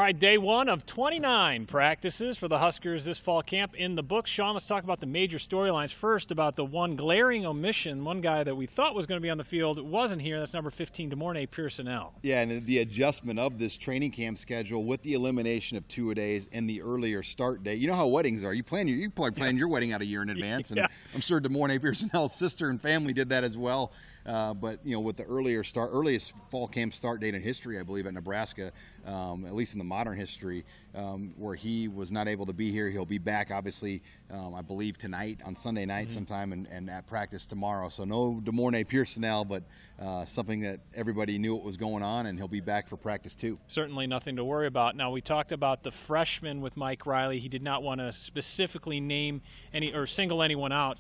right, day one of 29 practices for the Huskers this fall camp in the books. Sean, let's talk about the major storylines. First, about the one glaring omission. One guy that we thought was going to be on the field wasn't here. That's number 15, DeMornay Pearsonell. Yeah, and the adjustment of this training camp schedule with the elimination of two-a-days and the earlier start date. You know how weddings are. You probably plan your wedding out a year in advance, and I'm sure DeMornay Pearsonell's sister and family did that as well. But you know, with the earliest fall camp start date in history, I believe, at Nebraska, at least in the modern history, where he was not able to be here. He'll be back, obviously, I believe tonight, on Sunday night sometime, and at practice tomorrow. So no DeMornay Pearsonell, but something that everybody knew what was going on, and he'll be back for practice too. Certainly nothing to worry about. Now, we talked about the freshman with Mike Riley. He did not want to specifically name any or single anyone out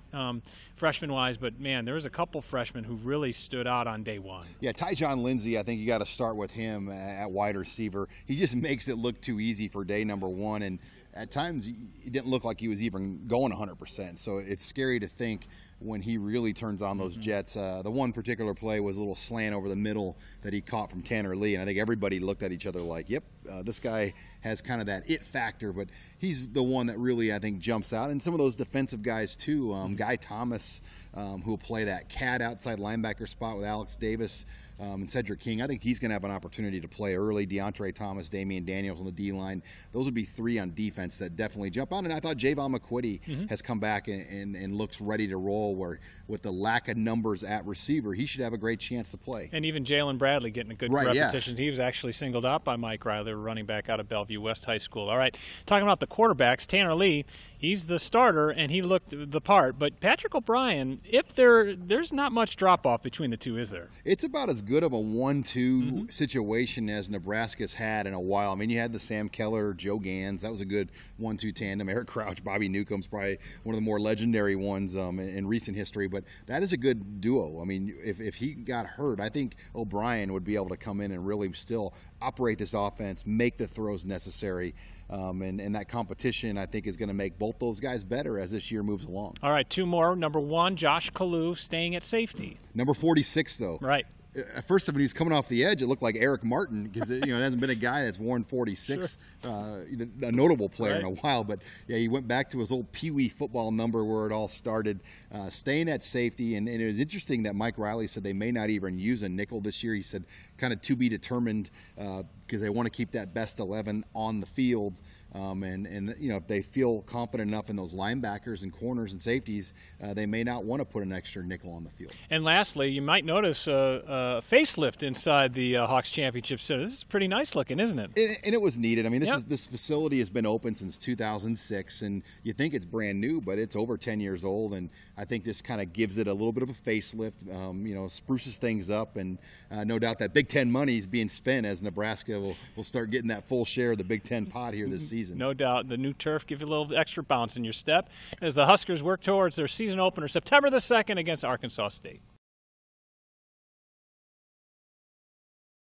freshman-wise, but man, there was a couple freshmen who really stood out on day one. Yeah, Tyjon Lindsey, I think you got to start with him at wide receiver. He just makes it look too easy for day number one, and at times he didn't look like he was even going 100%. So it's scary to think when he really turns on those jets. The one particular play was a little slant over the middle that he caught from Tanner Lee, and I think everybody looked at each other like, yep, this guy has kind of that it factor, but he's the one that really, I think, jumps out. And some of those defensive guys too, Guy Thomas, who will play that cat outside linebacker spot with Alex Davis and Cedric King. I think he's going to have an opportunity to play early. Deontre Thomas, Damian Daniels on the D-line. Those would be three on defense that definitely jump out. And I thought Javon McQuitty has come back and looks ready to roll, where with the lack of numbers at receiver, he should have a great chance to play. And even Jalen Bradley getting a good repetition. He was actually singled out by Mike Riley, running back out of Bellevue West High School. All right, talking about the quarterbacks, Tanner Lee, he's the starter, and he looked the part. But Patrick O'Brien, if there's not much drop-off between the two, is there? It's about as good of a 1-2 situation as Nebraska's had in a while. I mean, you had the Sam Keller, Joe Gans. That was a good 1-2 tandem. Eric Crouch, Bobby Newcomb's probably one of the more legendary ones in recent history. But that is a good duo. I mean, if he got hurt, I think O'Brien would be able to come in and really still operate this offense, make the throws necessary. And that competition, I think, is going to make both those guys better as this year moves along. All right, two more. Number one, Josh Kalu staying at safety. Number 46, though. Right. At first, when he was coming off the edge, it looked like Eric Martin, because it hasn't been a guy that's worn 46, a notable player in a while. But yeah, he went back to his old Pee Wee football number where it all started, staying at safety. And it was interesting that Mike Riley said they may not even use a nickel this year. He said kind of to be determined, because they want to keep that best 11 on the field. And you know, if they feel confident enough in those linebackers and corners and safeties, they may not want to put an extra nickel on the field. And lastly, you might notice a facelift inside the Hawks Championship Center. This is pretty nice looking, isn't it? And it was needed. I mean, this facility has been open since 2006, and you think it's brand new, but it's over 10 years old. And I think this kind of gives it a little bit of a facelift. You know, spruces things up, and no doubt that Big Ten money is being spent as Nebraska will start getting that full share of the Big Ten pot here this season. No doubt. The new turf gives you a little extra bounce in your step as the Huskers work towards their season opener September the 2nd against Arkansas State.